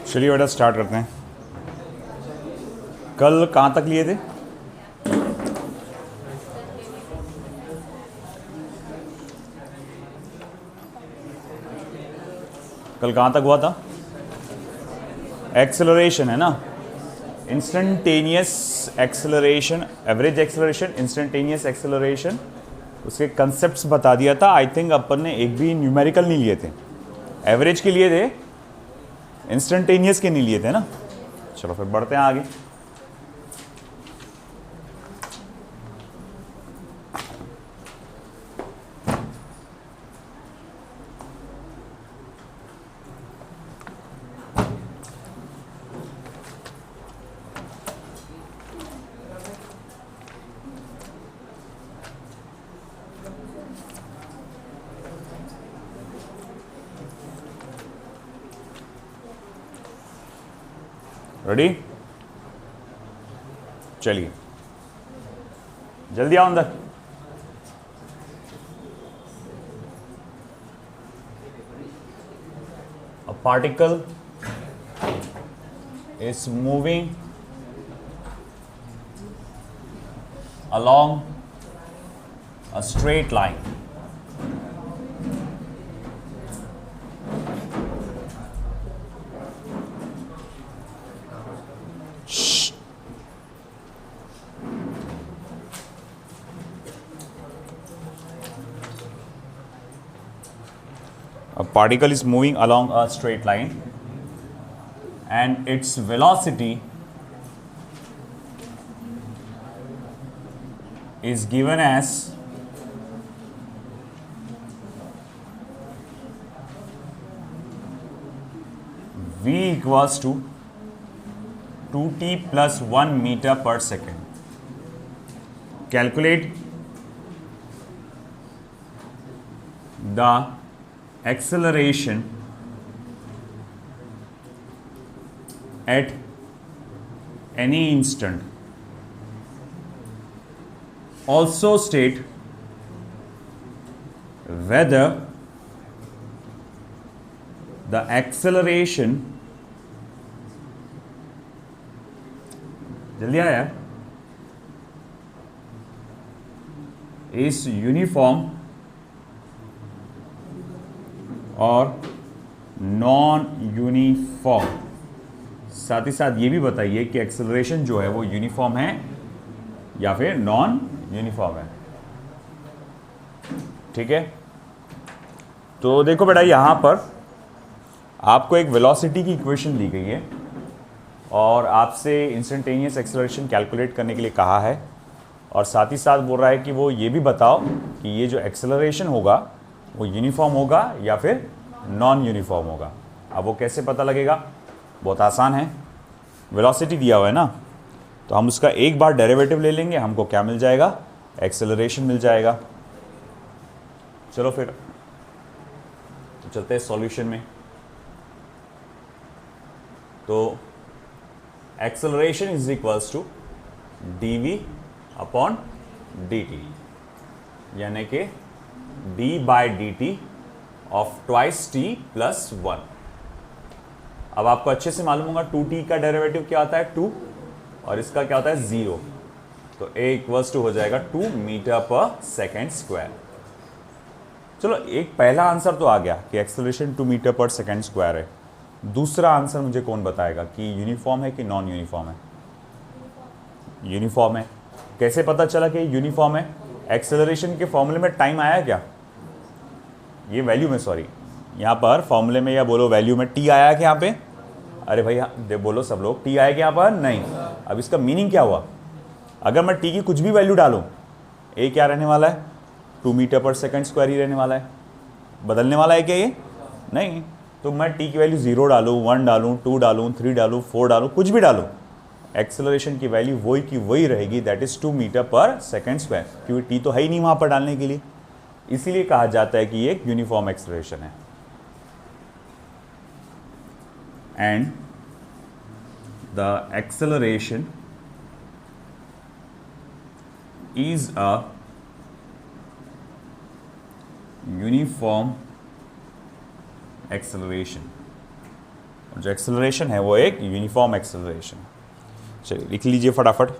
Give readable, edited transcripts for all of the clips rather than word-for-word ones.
चलिए बेटा स्टार्ट करते हैं। कल कहाँ तक लिए थे? कल कहाँ तक हुआ था? एक्सेलरेशन है ना, instantaneous acceleration, average acceleration, instantaneous acceleration, उसके कंसेप्ट्स बता दिया था। आई थिंक अपन ने एक भी न्यूमेरिकल नहीं लिए थे, एवरेज के लिए थे, इंस्टेंटेनियस के नहीं लिए थे ना। चलो फिर बढ़ते हैं आगे। रेडी? चलिए जल्दी आओ अंदर। A particle is moving along a straight line. A particle is moving along a straight line and its velocity is given as v equals to 2t plus 1 meter per second. Calculate the acceleration at any instant. Also state whether the acceleration, जल्दी आया, is uniform और non uniform. साथ ही साथ ये भी बताइए कि acceleration जो है वो यूनिफॉर्म है या फिर नॉन यूनिफॉर्म है। ठीक है, तो देखो बेटा यहां पर आपको एक वेलोसिटी की इक्वेशन दी गई है और आपसे इंस्टेंटेनियस एक्सेलरेशन कैलकुलेट करने के लिए कहा है, और साथ ही साथ बोल रहा है कि वो ये भी बताओ कि ये जो एक्सेलरेशन होगा वो यूनिफॉर्म होगा या फिर नॉन यूनिफॉर्म होगा। अब वो कैसे पता लगेगा? बहुत आसान है, वेलोसिटी दिया हुआ है ना, तो हम उसका एक बार डेरिवेटिव ले लेंगे, हमको क्या मिल जाएगा? एक्सेलरेशन मिल जाएगा। चलो फिर तो चलते हैं सॉल्यूशन में। तो acceleration is equals to dv upon dt, यानी कि d by dt of twice t plus 1। अब आपको अच्छे से मालूम होगा 2t का डेरिवेटिव क्या आता है? 2, और इसका क्या होता है? 0। तो a इक्वल्स टू हो जाएगा 2 मीटर पर सेकेंड स्क्वायर। चलो एक पहला आंसर तो आ गया कि एक्सेलरेशन 2 मीटर पर सेकेंड स्क्वायर है। दूसरा आंसर मुझे कौन बताएगा कि यूनिफॉर्म है कि नॉन यूनिफॉर्म है? यूनिफॉर्म है। कैसे पता चला कि यूनिफॉर्म है? एक्सेलरेशन के फॉर्मूले में टाइम आया क्या? ये वैल्यू में, सॉरी, यहाँ पर फॉर्मूले में या बोलो वैल्यू में टी आया क्या यहाँ पे? अरे भैया बोलो सब लोग, टी आया क्या यहाँ पर? नहीं। अब इसका मीनिंग क्या हुआ? अगर मैं टी की कुछ भी वैल्यू डालूँ, ए क्या रहने वाला है? 2 मीटर पर सेकेंड स्क्वायर ही रहने वाला है। बदलने वाला है क्या ये? नहीं। तो मैं टी की वैल्यू 0 डालूँ, 1 डालूँ, 2 डालूँ, 3 डालूँ, 4 डालूँ, कुछ भी डालूँ, एक्सेलरेशन की वैल्यू वही की वही रहेगी, दैट इज 2 मीटर पर सेकेंड स्क्वायर, क्योंकि टी तो है ही नहीं वहां पर डालने के लिए। इसीलिए कहा जाता है कि ये एक यूनिफॉर्म एक्सेलरेशन है। And the acceleration is a uniform acceleration, जो एक्सेलरेशन है वो एक यूनिफॉर्म एक्सेलरेशन। चलिए लिख लीजिए फटाफट।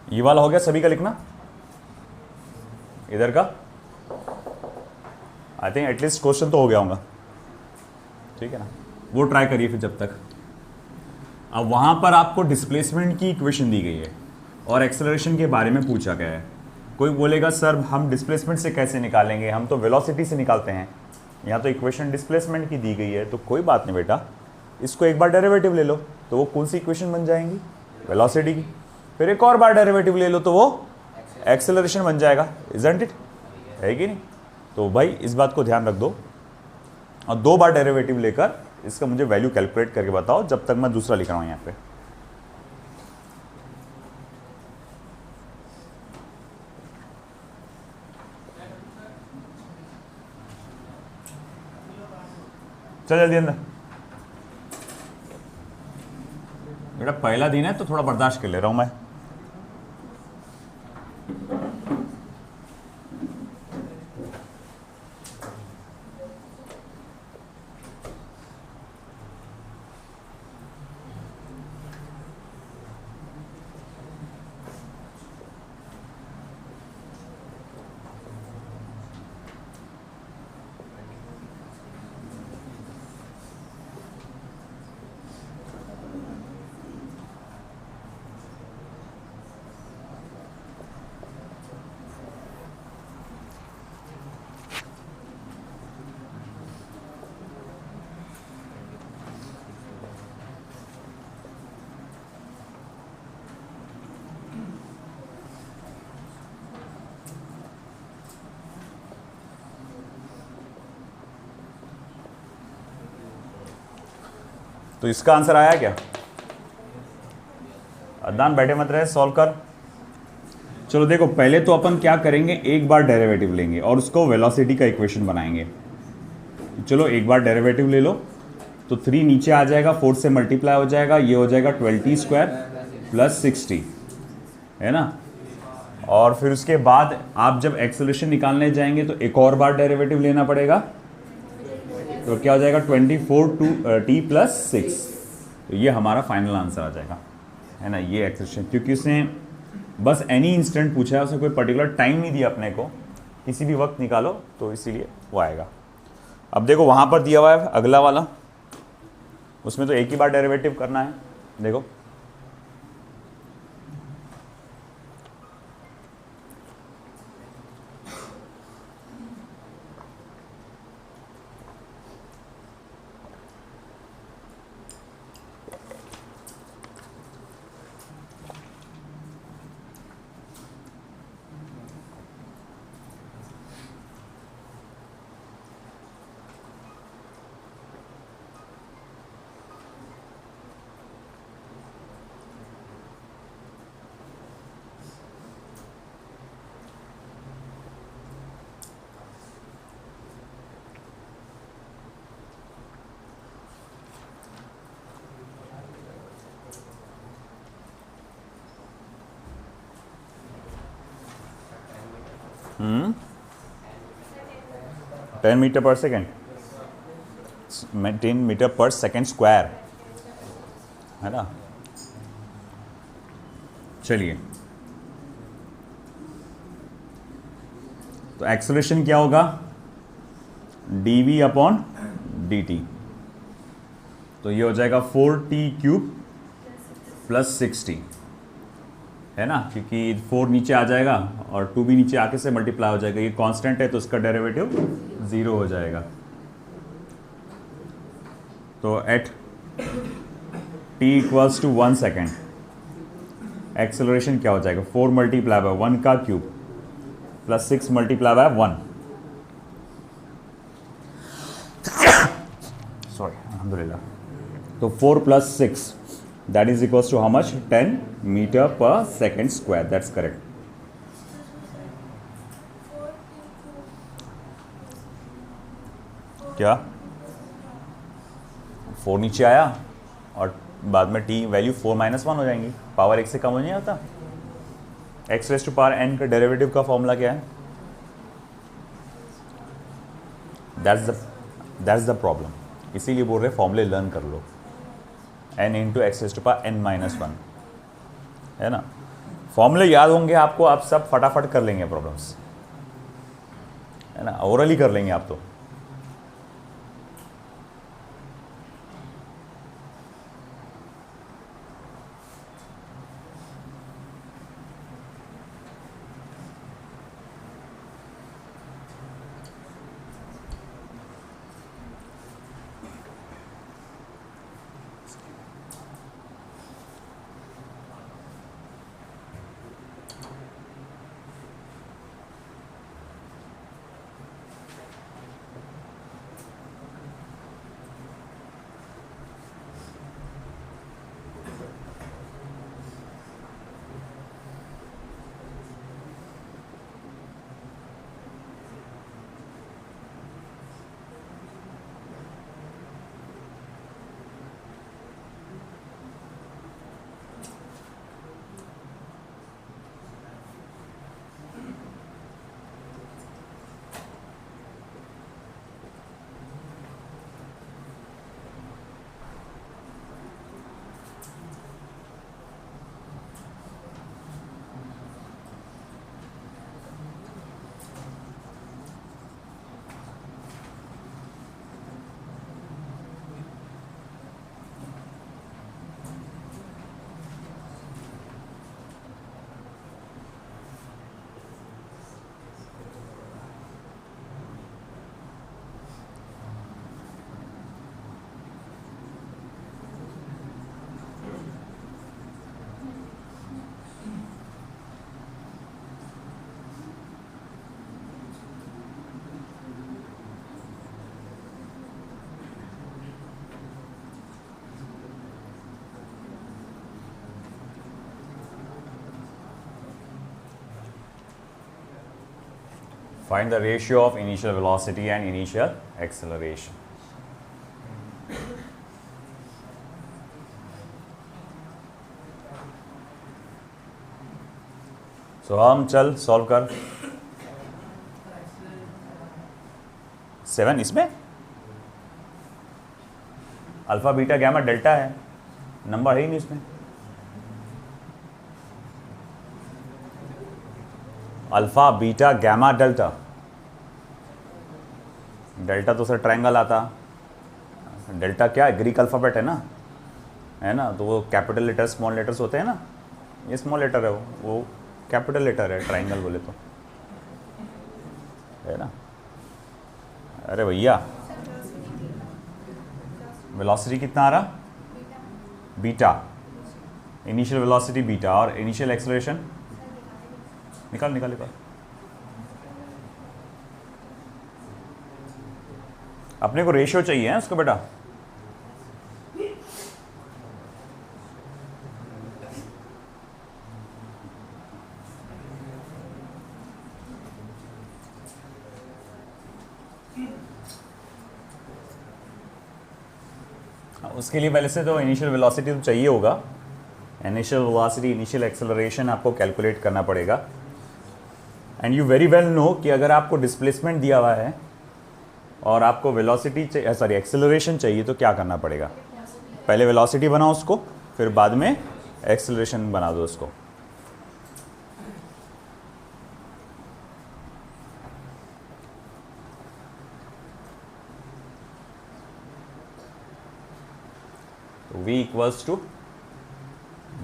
ये वाला हो गया सभी का लिखना, इधर का आई थिंक एटलीस्ट क्वेश्चन तो हो गया होगा, ठीक है ना। वो ट्राई करिए फिर जब तक। अब वहां पर आपको डिस्प्लेसमेंट की इक्वेशन दी गई है और एक्सेलरेशन के बारे में पूछा गया है। कोई बोलेगा सर हम डिस्प्लेसमेंट से कैसे निकालेंगे, हम तो वेलोसिटी से निकालते हैं। यहाँ तो इक्वेशन डिस्प्लेसमेंट की दी गई है, तो कोई बात नहीं बेटा, इसको एक बार डेरिवेटिव ले लो तो वो कौन सी इक्वेशन बन जाएंगी, वेलोसिटी की। फिर एक और बार डेरिवेटिव ले लो तो वो एक्सेलरेशन बन जाएगा, इजंट इट, है कि नहीं। तो भाई इस बात को ध्यान रख दो और 2 बार डेरिवेटिव लेकर इसका मुझे वैल्यू कैलकुलेट करके बताओ, जब तक मैं दूसरा लिख रहा हूं यहाँ पे। चल जल्दी अंदर बेटा, पहला दिन है तो थोड़ा बर्दाश्त कर ले रहा हूं मैं। तो इसका आंसर आया क्या? अदनान बैठे मत रहे, सॉल्व कर। चलो देखो, पहले तो अपन क्या करेंगे, एक बार डेरिवेटिव लेंगे और उसको वेलोसिटी का इक्वेशन बनाएंगे। चलो एक बार डेरिवेटिव ले लो, तो 3 नीचे आ जाएगा, 4 से मल्टीप्लाई हो जाएगा, ये हो जाएगा 20 स्क्वायर प्लस 60, है ना। और फिर उसके बाद आप जब एक्सेलरेशन निकालने जाएंगे तो एक और बार डेरिवेटिव लेना पड़ेगा, तो क्या हो जाएगा 24 t प्लस 6। तो ये हमारा फाइनल आंसर आ जाएगा, है ना। ये एक्सेलरेशन, क्योंकि उसने बस एनी इंस्टेंट पूछा है, उसने कोई पर्टिकुलर टाइम नहीं दिया अपने को, किसी भी वक्त निकालो, तो इसीलिए वो आएगा। अब देखो वहाँ पर दिया हुआ है अगला वाला, उसमें तो एक ही बार डेरिवेटिव करना है। देखो हम्म 10 मीटर पर सेकेंड, 10 मीटर पर सेकेंड स्क्वायर है ना। चलिए तो एक्सेलरेशन क्या होगा, dv अपॉन dt। तो ये हो जाएगा 4t³ प्लस 60 है ना, क्योंकि 4 नीचे आ जाएगा और 2 भी नीचे आके से मल्टीप्लाई हो जाएगा। ये कांस्टेंट है तो इसका डेरिवेटिव 0 हो जाएगा। तो at t equals to 1 second acceleration क्या हो जाएगा, 4 मल्टीप्लाई बाय 1 का cube plus 6 multiply by 1, sorry अल्हम्दुलिल्लाह। तो 4 plus 6 that is equals to how much, 10 meter per second square, that's correct। क्या 4 नीचे आया और बाद में t वैल्यू 4 माइनस 1 हो जाएंगी, पावर 1 से कम हो नहीं आता। x raise to power n का डेरिवेटिव का फॉर्मूला क्या है, दैट्स द प्रॉब्लम। इसीलिए बोल रहे फॉर्मूले लर्न कर लो, n into x raise to power n minus 1 है ना। फॉर्मूले याद होंगे आपको, आप सब फटाफट कर लेंगे प्रॉब्लम्स है ना, ओरली कर लेंगे आप तो। Find the ratio of initial velocity and initial acceleration. So हम चल सॉल्व कर 7 इसमें अल्फा बीटा गैमा डेल्टा है, नंबर है ही नहीं इसमें। Alpha beta gamma delta, delta तो सर ट्रायंगल आता, डेल्टा क्या है, ग्रीक अल्फ़ाबेट है ना, तो वो कैपिटल लेटर स्मॉल लेटर्स होते हैं ना, ये स्मॉल लेटर है, वो कैपिटल लेटर है ट्राइंगल बोले तो, है ना। अरे भैया वेलोसिटी कितना आ रहा, बीटा, इनिशियल वेलोसिटी बीटा, और इनिशियल एक्सेलरेशन निकाल। अपने को रेशियो चाहिए है उसको बेटा। उसके लिए पहले से तो इनिशियल वेलोसिटी तो चाहिए होगा, इनिशियल वेलोसिटी, इनिशियल एक्सेलरेशन आपको कैलकुलेट करना पड़ेगा। And you very well know कि अगर आपको डिस्प्लेसमेंट दिया हुआ है और आपको वेलोसिटी एक्सेलरेशन चाहिए तो क्या करना पड़ेगा, पहले वेलोसिटी बनाओ उसको, फिर बाद में एक्सेलरेशन बना दो उसको। v equals to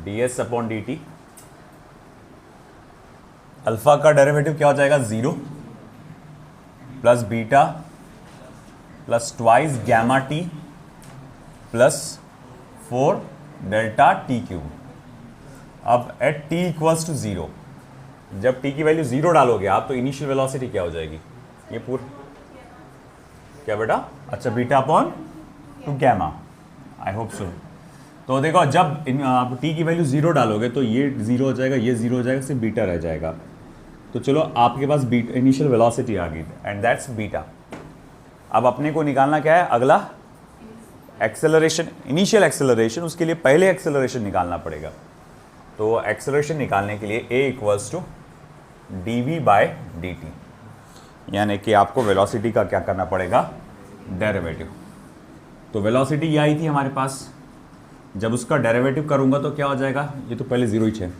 ds upon dt, alpha का डेरिवेटिव क्या हो जाएगा, 0 plus beta plus twice gamma T plus 4 delta T cube. अब एट t इक्वल्स टू 0, जब t की वैल्यू 0 डालोगे आप तो इनिशियल वेलोसिटी क्या हो जाएगी, ये पूरा क्या बेटा, अच्छा beta upon two gamma, I hope so. तो देखो जब आप t की वैल्यू 0 डालोगे तो ये 0 हो जाएगा, ये 0 हो जाएगा, सिर्फ बीटा रह जाएगा। तो चलो आपके पास बीटा इनिशियल वेलोसिटी आ गई एंड दैट्स बीटा। अब अपने को निकालना क्या है, अगला एक्सेलरेशन, इनिशियल एक्सेलरेशन, उसके लिए पहले एक्सेलरेशन निकालना पड़ेगा। तो एक्सेलरेशन निकालने के लिए a equals to dv by dt, यानी कि आपको वेलोसिटी का क्या करना पड़ेगा, डेरिवेटिव। तो वेलोसिटी ये आई थी हमारे पास, जब उसका डेरिवेटिव करूंगा तो क्या हो जाएगा, ये तो पहले 0 ही है,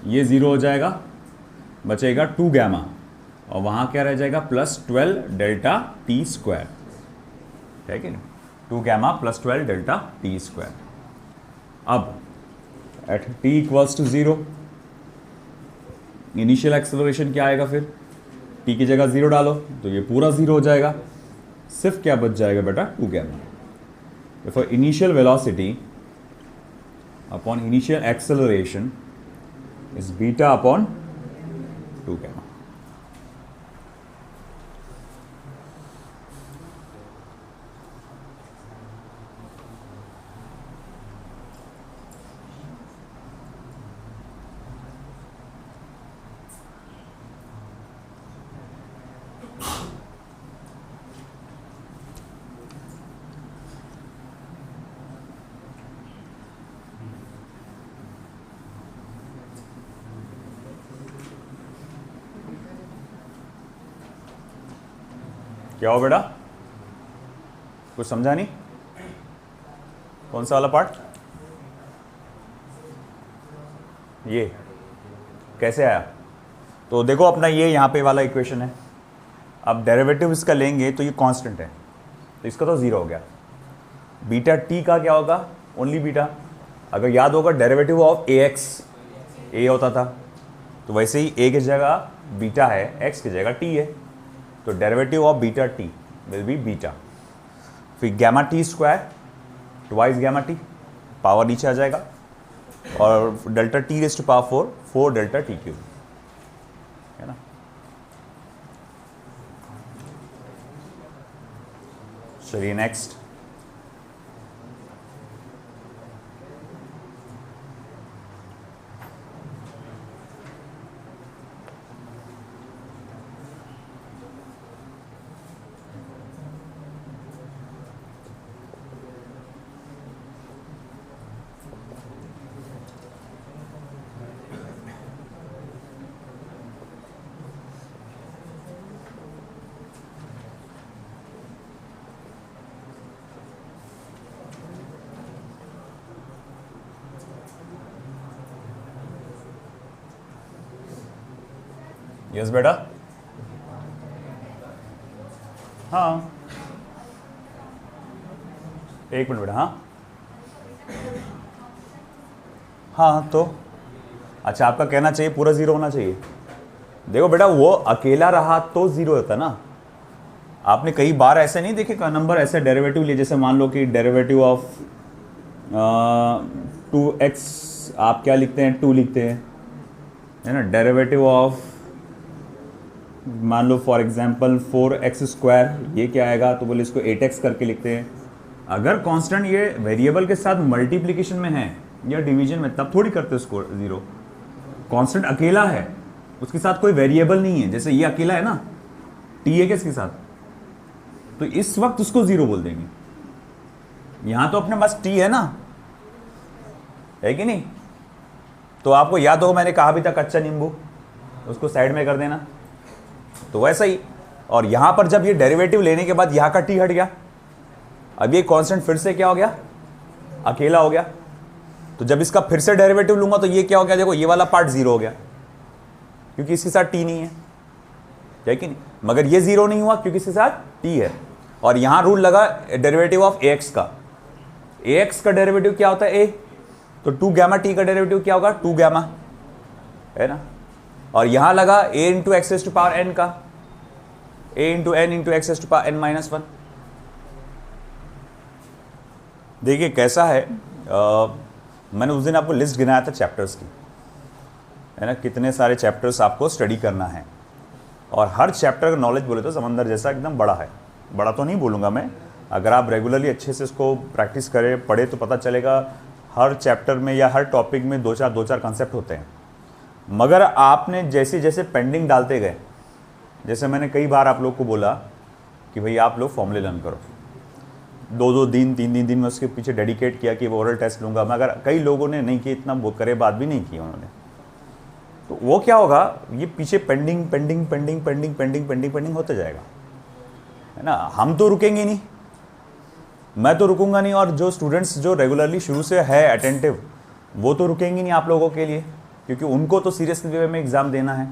ये 0 हो जाएगा, बचेगा 2 गैमा, और वहाँ क्या रह जाएगा, प्लस 12 डेल्टा टी स्क्वायर, ठीक है ना, 2 gamma plus 12 delta T square. अब at t equals to 0 initial acceleration क्या आएगा, फिर t की जगह 0 डालो तो ये पूरा 0 हो जाएगा, सिर्फ क्या बच जाएगा बेटा, 2 गैमा। For initial velocity upon initial acceleration is beta upon 2 gamma. क्या हो बेटा, कुछ समझा नहीं, कौन सा वाला पार्ट, ये कैसे आया। तो देखो अपना ये यहाँ पे वाला इक्वेशन है, अब डेरिवेटिव इसका लेंगे तो ये कांस्टेंट है, तो इसका तो 0 हो गया। बीटा टी का क्या होगा, ओनली बीटा, अगर याद होगा डेरिवेटिव ऑफ ax a होता था, तो वैसे ही a की जगह बीटा है, x की जगह t है, तो derivative of beta T will be beta, फिर gamma T square twice gamma T, power नीचे आ जाएगा, और delta T raise to power 4 delta T cube, है ना। चलिए नेक्स्ट, यस बेटा, हाँ एक मिनट बेटा, हाँ हाँ तो अच्छा, आपका कहना चाहिए पूरा ज़ीरो होना चाहिए। देखो बेटा, वो अकेला रहा तो ज़ीरो होता ना। आपने कई बार ऐसे नहीं देखे नंबर ऐसे डेरिवेटिव लिए, जैसे मान लो कि डेरिवेटिव ऑफ 2x आप क्या लिखते हैं, 2 लिखते हैं, है ना। डेरिवेटिव ऑफ मान लो फॉर एग्जांपल 4x², ये क्या आएगा, तो बोले इसको 8x करके लिखते हैं। अगर कांस्टेंट ये वेरिएबल के साथ मल्टीप्लिकेशन में है या डिवीजन में, तब थोड़ी करते उसको ज़ीरो। कांस्टेंट अकेला है, उसके साथ कोई वेरिएबल नहीं है, जैसे ये अकेला है ना, टी है किसके साथ, तो इस वक्त उसको ज़ीरो बोल देंगे। यहां तो अपने पास टी है ना, है कि नहीं। तो आपको याद हो मैंने कहा भी था कच्चा नींबू, उसको साइड में कर देना, तो वैसा ही। और यहां पर जब ये डेरिवेटिव लेने के बाद यहां का टी हट गया, अब ये कांस्टेंट फिर से क्या हो गया, अकेला हो गया। तो जब इसका फिर से डेरिवेटिव लूंगा तो ये क्या हो गया, देखो ये वाला पार्ट जीरो हो गया, क्योंकि इसके साथ टी नहीं है कि नहीं। मगर ये जीरो नहीं हुआ क्योंकि इसके साथ टी है। और यहां रूल लगा डेरिवेटिव ऑफ एक्स का, एक्स का डेरिवेटिव क्या होता है, ए, तो 2 गामा टी का डेरिवेटिव क्या होगा, 2 गामा, है ना। और यहां लगा a into x s to power n का, a into n into x s to power n-1। देखिए कैसा है, मैंने उस दिन आपको लिस्ट गिनाया था चैप्टर्स की, है ना, कितने सारे चैप्टर्स आपको स्टडी करना है। और हर चैप्टर का नॉलेज बोले तो समंदर जैसा एकदम बड़ा है। बड़ा तो नहीं बोलूँगा मैं, अगर आप रेगुलरली अच्छे से इसको प्रैक्टिस करें, पढ़े, तो पता चलेगा हर चैप्टर में या हर टॉपिक में दो चार कंसेप्ट होते हैं। मगर आपने जैसे जैसे पेंडिंग डालते गए, जैसे मैंने कई बार आप लोग को बोला कि भाई आप लोग फॉर्मूले लर्न करो, 2 दिन 3 दिन में उसके पीछे डेडिकेट किया कि वो ओरल टेस्ट लूँगा, मगर कई लोगों ने नहीं किया, इतना वो करे बात भी नहीं की उन्होंने। तो वो क्या होगा, ये पीछे pending pending pending pending pending pending pending होते जाएगा, है ना। हम तो रुकेंगे नहीं, मैं तो रुकूंगा नहीं, और जो स्टूडेंट्स जो रेगुलरली शुरू से है अटेंटिव, वो तो रुकेंगे नहीं आप लोगों के लिए, क्योंकि उनको तो सीरियस वे में एग्ज़ाम देना है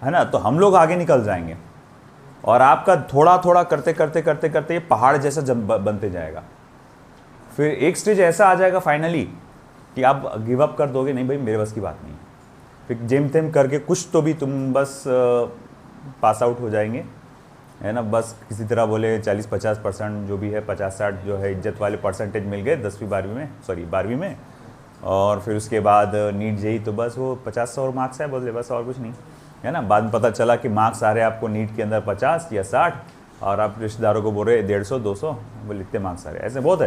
ना। तो हम लोग आगे निकल जाएंगे और आपका थोड़ा थोड़ा करते करते करते करते ये पहाड़ जैसा बनते जाएगा। फिर एक स्टेज ऐसा आ जाएगा फाइनली कि आप गिव अप कर दोगे, नहीं भाई मेरे बस की बात नहीं। फिर जेम तेम करके कुछ तो भी तुम बस पास आउट हो जाएंगे, है ना। बस किसी तरह बोले 40-50% जो भी है, 50-60 जो है इज्जत वाले परसेंटेज मिल गए 10वीं 12वीं में, सॉरी 12वीं में। और फिर उसके बाद नीट जेई, तो बस वो 50-100 मार्क्स है बोले, बस और कुछ नहीं, है ना। बाद में पता चला कि मार्क्स आ रहे हैं आपको नीट के अंदर 50 या 60, और आप रिश्तेदारों को बोल रहे 150-200, बोले इतने मार्क्स आ रहे हैं, ऐसे बहुत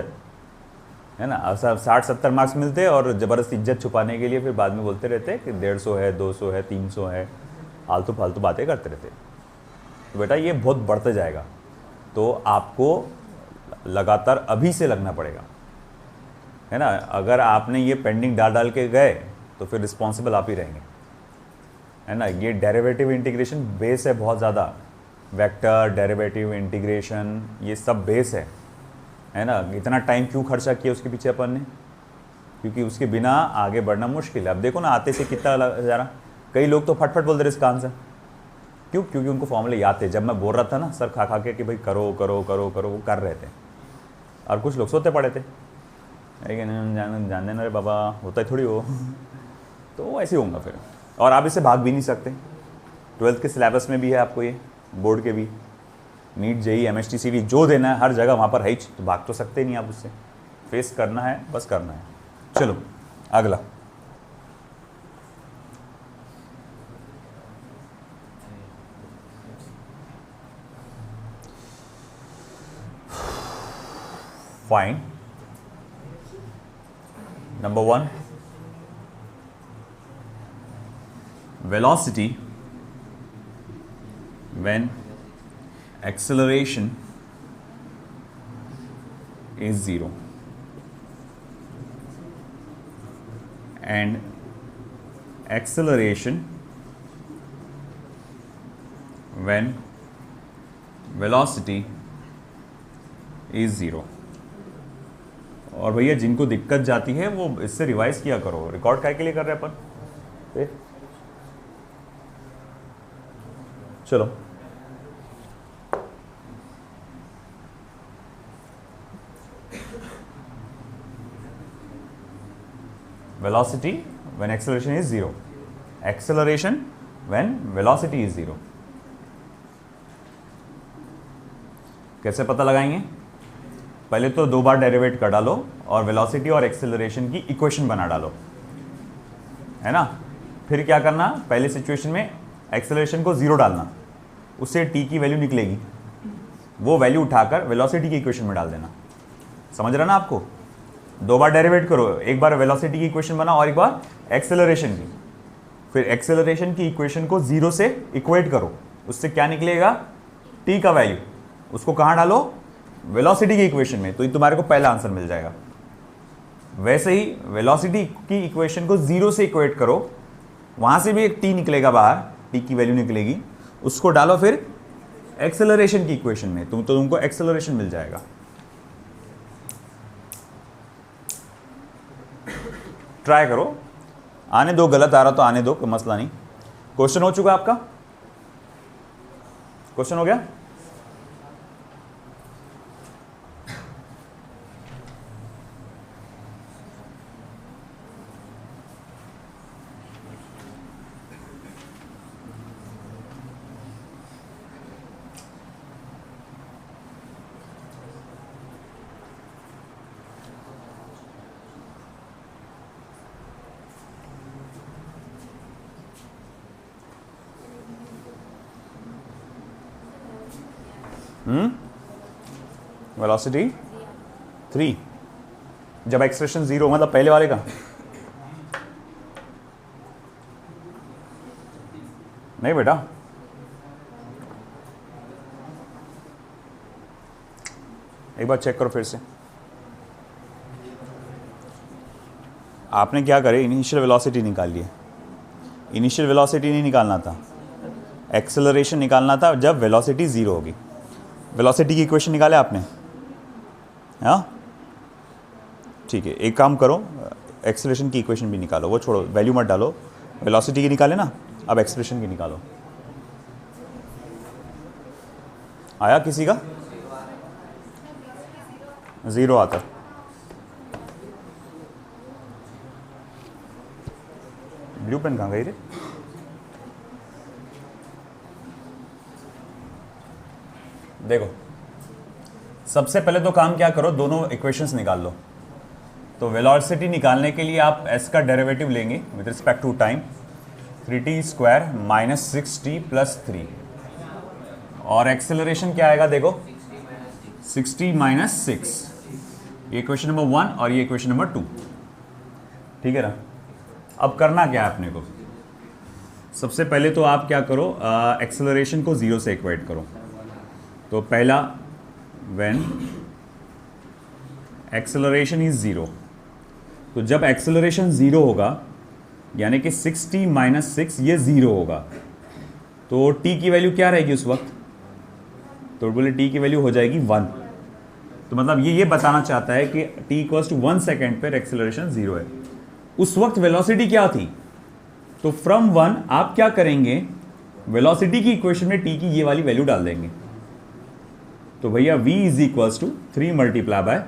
है ना। 60-70 मार्क्स मिलते और ज़बरदस्त इज्जत छुपाने के लिए फिर बाद में बोलते रहते कि 150 है, 200 है, 300 है, आलतू फालतू बातें करते रहते। तो बेटा ये बहुत बढ़ते जाएगा, तो आपको लगातार अभी से लगना पड़ेगा, है ना। अगर आपने ये पेंडिंग डाल डाल के गए तो फिर रिस्पॉन्सिबल आप ही रहेंगे, है ना। ये डेरिवेटिव इंटीग्रेशन बेस है बहुत ज़्यादा, वेक्टर डेरिवेटिव इंटीग्रेशन ये सब बेस है ना। इतना टाइम क्यों खर्चा किया उसके पीछे अपन ने, क्योंकि उसके बिना आगे बढ़ना मुश्किल है। अब देखो ना, आते से कितना जा रहा, कई लोग तो फटफट बोल दे रहे इसका आंसर, क्यों, क्योंकि उनको फॉर्मूले याद थे। जब मैं बोल रहा था ना सर खा खा के कि भाई करो करो करो करो, वो कर रहे थे, और कुछ लोग सोते पड़े थे, जान देना रे बाबा, होता है थोड़ी वो तो वो ऐसे होगा फिर। और आप इससे भाग भी नहीं सकते, 12th के सिलेबस में भी है आपको, ये बोर्ड के भी, नीट जेई MHTCD जो देना है हर जगह वहाँ पर है ही, तो भाग तो सकते नहीं आप उससे, फेस करना है, बस करना है। चलो अगला, fine number 1, velocity when acceleration is 0 and acceleration when velocity is 0। और भैया जिनको दिक्कत जाती है वो इससे रिवाइज किया करो, रिकॉर्ड काय के लिए कर रहे हैं अपन। चलो velocity when acceleration is 0, acceleration when velocity is 0। कैसे पता लगाएंगे? पहले तो 2 बार डेरिवेट कर डालो और वेलोसिटी और एक्सेलरेशन की इक्वेशन बना डालो, है ना। फिर क्या करना, पहले सिचुएशन में एक्सेलरेशन को 0 डालना, उससे टी की वैल्यू निकलेगी, वो वैल्यू उठाकर वेलोसिटी की इक्वेशन में डाल देना। समझ रहा ना आपको? 2 बार डेरिवेट करो, एक बार वेलोसिटी की इक्वेशन बनाओ और एक बार एक्सेलरेशन की। फिर एक्सेलरेशन की इक्वेशन को 0 से इक्वेट करो, उससे क्या निकलेगा, टी का वैल्यू, उसको कहाँ डालो, वेलोसिटी की इक्वेशन में, तो ये तुम्हारे को पहला आंसर मिल जाएगा। वैसे ही वेलोसिटी की इक्वेशन को 0 से इक्वेट करो, वहां से भी एक टी निकलेगा बाहर, टी की वैल्यू निकलेगी, उसको डालो फिर एक्सेलरेशन की इक्वेशन में, तुमको एक्सेलरेशन मिल जाएगा। ट्राई करो, आने दो, गलत आ रहा तो आने दो, कोई मसला नहीं। क्वेश्चन हो चुका आपका? क्वेश्चन हो गया? वेलोसिटी 3, जब एक्सप्रेशन 0, मतलब पहले वाले का। नहीं बेटा, एक बार चेक करो फिर से। आपने क्या करे, इनिशियल वेलोसिटी निकाल लिए। इनिशियल वेलोसिटी नहीं निकालना था, एक्सेलरेशन निकालना था जब वेलोसिटी 0 होगी। वेलोसिटी की इक्वेशन निकाले आपने? हाँ ठीक है, एक काम करो, एक्सेलरेशन की इक्वेशन भी निकालो, वो छोड़ो, वैल्यू मत डालो। वेलोसिटी की निकाले ना, अब एक्सेलरेशन की निकालो। आया किसी का? 0 आता। ब्लू पेन कहाँ गई रे? देखो, सबसे पहले तो काम क्या करो, दोनों इक्वेशंस निकाल लो। तो वेलोसिटी निकालने के लिए आप s का डेरिवेटिव लेंगे with respect to time, 3t square minus 6t plus 3, और एक्सेलरेशन क्या आएगा देखो, 60 माइनस 6। ये इक्वेशन नंबर 1 और ये इक्वेशन नंबर 2, ठीक है ना। अब करना क्या है अपने को, सबसे पहले तो आप क्या करो, एक्सेलरेशन को 0 से इक्वेट करो। तो पहला, व्हेन एक्सेलरेशन इज 0, तो जब एक्सेलरेशन 0 होगा, यानी कि 60 माइनस 6 ये 0 होगा, तो t की वैल्यू क्या रहेगी उस वक्त, तो बोले t की वैल्यू हो जाएगी 1। तो मतलब ये बताना चाहता है कि t इक्वल्स टू 1 सेकेंड पर एक्सेलरेशन 0 है। उस वक्त वेलोसिटी क्या थी, तो फ्रॉम 1 आप क्या करेंगे, वेलोसिटी की इक्वेशन में t की ये वाली वैल्यू डाल देंगे। तो भैया v is equals to 3 multiply by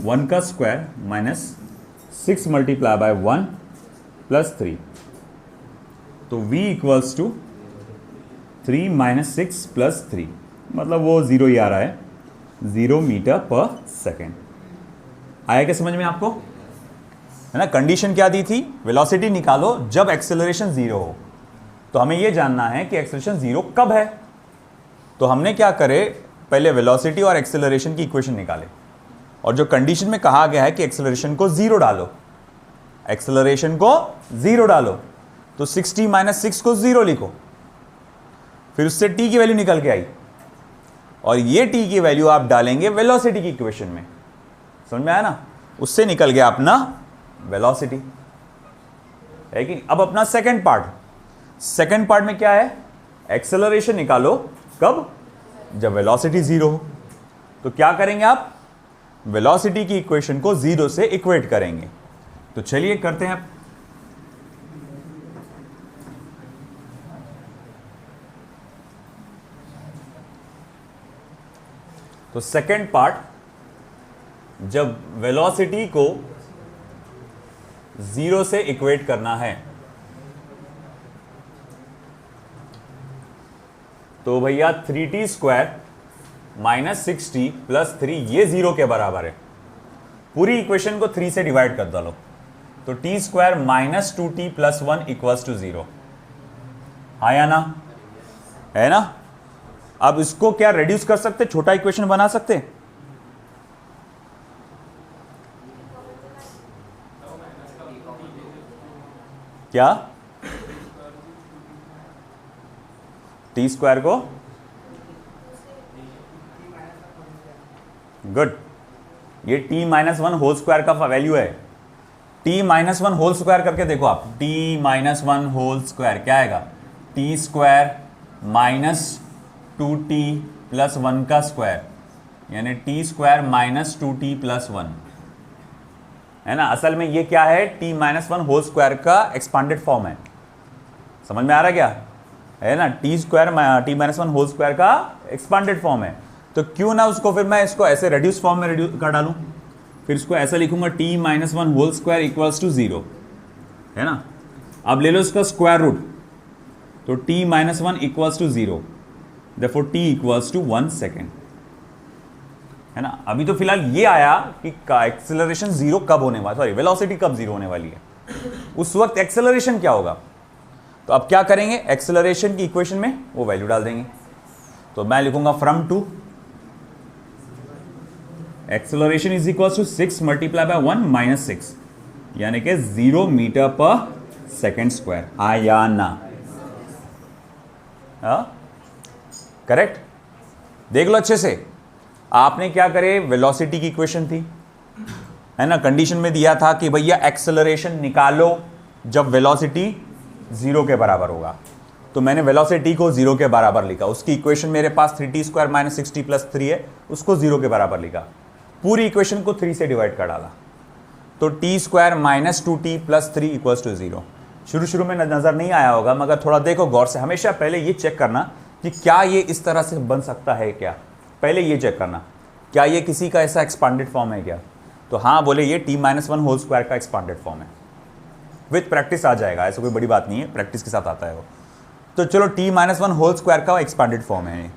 1 का square minus 6 multiply by 1 plus 3, तो v equals to 3 minus 6 plus 3, मतलब वो 0 ही आ रहा है, 0 मीटर पर सेकेंड। आया क्या समझ में आपको, है ना। कंडीशन क्या दी थी, वेलोसिटी निकालो जब एक्सेलरेशन 0 हो। तो हमें यह जानना है कि एक्सेलरेशन 0 कब है। तो हमने क्या करे, पहले वेलोसिटी और एक्सेलरेशन की इक्वेशन निकाले, और जो कंडीशन में कहा गया है कि एक्सेलरेशन को 0 डालो, एक्सेलरेशन को 0 डालो, तो 60 माइनस 6 को 0 लिखो, फिर उससे t की वैल्यू निकल के आई, और ये t की वैल्यू आप डालेंगे वेलोसिटी की इक्वेशन में। समझ में आया ना, उससे निकल गया अपना वेलोसिटी, है कि। अब अपना सेकंड पार्ट में क्या है, एक्सेलरेशन निकालो कब, जब वेलोसिटी 0 हो। तो क्या करेंगे आप, वेलोसिटी की इक्वेशन को 0 से इक्वेट करेंगे। तो चलिए करते हैं। तो सेकंड पार्ट, जब वेलोसिटी को 0 से इक्वेट करना है। तो भैया 3t square minus 6t plus 3 ये 0 के बराबर है। पूरी इक्वेशन को 3 से डिवाइड कर डालो, तो t square minus 2t plus 1 equals to 0। हाँ या ना? है ना? अब इसको क्या रेड्यूस कर सकते, छोटा इक्वेशन बना सकते? क्या टी स्क्वायर को? गुड, ये t माइनस 1 होल स्क्वायर का वैल्यू है। t माइनस 1 होल स्क्वायर करके देखो आप, t माइनस 1 होल स्क्वायर क्या आएगा? t square minus 2t plus 1 का स्क्वायर, यानी t square minus 2t plus 1, है ना? असल में ये क्या है? t माइनस 1 होल स्क्वायर का एक्सपांडेड फॉर्म है। समझ में आ रहा क्या? है ना? t square t minus 1 whole square का एक्सपांडेड फॉर्म है। तो क्यों ना उसको फिर मैं इसको ऐसे रेड्यूस फॉर्म में रेड्यूस कर डालूं, फिर इसको ऐसा लिखूंगा t minus 1 whole square equals to 0, है ना? अब ले लो इसका स्क्वायर रूट, तो t minus 1 equals to 0, therefore t equals to 1 second, है ना? अभी तो फिलहाल ये आया कि एक्सेलरेशन 0 कब होने वाला, सॉरी वेलोसिटी कब 0 होने वाली है, उस वक्त एक्सेलरेशन क्या होगा। तो अब क्या करेंगे, एक्सेलरेशन की इक्वेशन में वो वैल्यू डाल देंगे। तो मैं लिखूंगा from two acceleration is equal to 6 multiply by 1 minus 6, यानी कि 0 मीटर पर सेकेंड स्क्वायर। हाँ या ना? करेक्ट? देख लो अच्छे से, आपने क्या करे, वेलोसिटी की इक्वेशन थी, है ना? कंडीशन में दिया था कि भैया एक्सेलरेशन निकालो जब वेलोसिटी 0 के बराबर होगा, तो मैंने वेलोसिटी को 0 के बराबर लिखा। उसकी इक्वेशन मेरे पास 3t square minus 6t plus 3 है, उसको 0 के बराबर लिखा। पूरी इक्वेशन को 3 से डिवाइड कर डाला, तो t square minus 2t plus 3 equals to 0। शुरू में नजर नहीं आया होगा, मगर थोड़ा देखो गौर से। हमेशा पहले ये चेक करना कि क्या ये इस तरह से बन सकता है क्या, पहले ये चेक करना क्या ये किसी का ऐसा एक्सपांडेड फॉर्म है क्या। तो हाँ बोले, ये t माइनस 1 होल स्क्वायर का एक्सपांडेड फॉर्म है। विथ प्रैक्टिस आ जाएगा, ऐसा कोई बड़ी बात नहीं है, प्रैक्टिस के साथ आता है वो। तो चलो t माइनस 1 होल स्क्वायर का एक्सपांडेड फॉर्म है।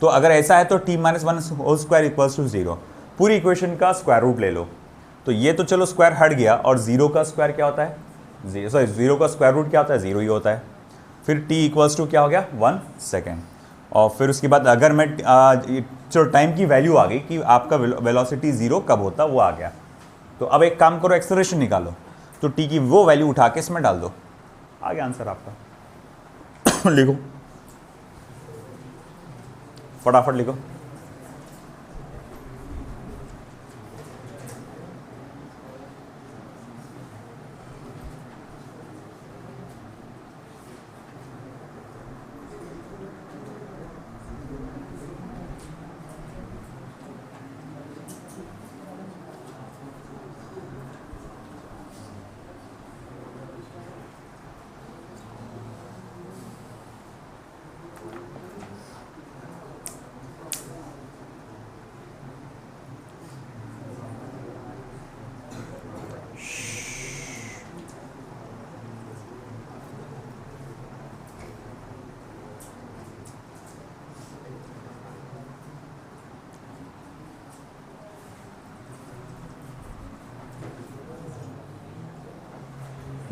तो अगर ऐसा है तो t minus 1 whole square equals to 0। पूरी इक्वेशन का स्क्वायर रूट ले लो, तो ये तो चलो स्क्वायर हट गया, और 0 का स्क्वायर क्या होता है, 0 का स्क्वायर रूट क्या होता है, 0 ही होता है। फिर t इक्वल्स टू क्या हो गया, 1 सेकेंड। और फिर उसके बाद अगर मैं चलो टाइम की वैल्यू आ गई कि आपका वेलोसिटी 0 कब होता, वो आ गया। तो अब एक काम करो, एक्सेलरेशन निकालो, तो t की वो वैल्यू उठा के इसमें डाल दो, आ गया आंसर आपका। लिखो फटाफट लिखो।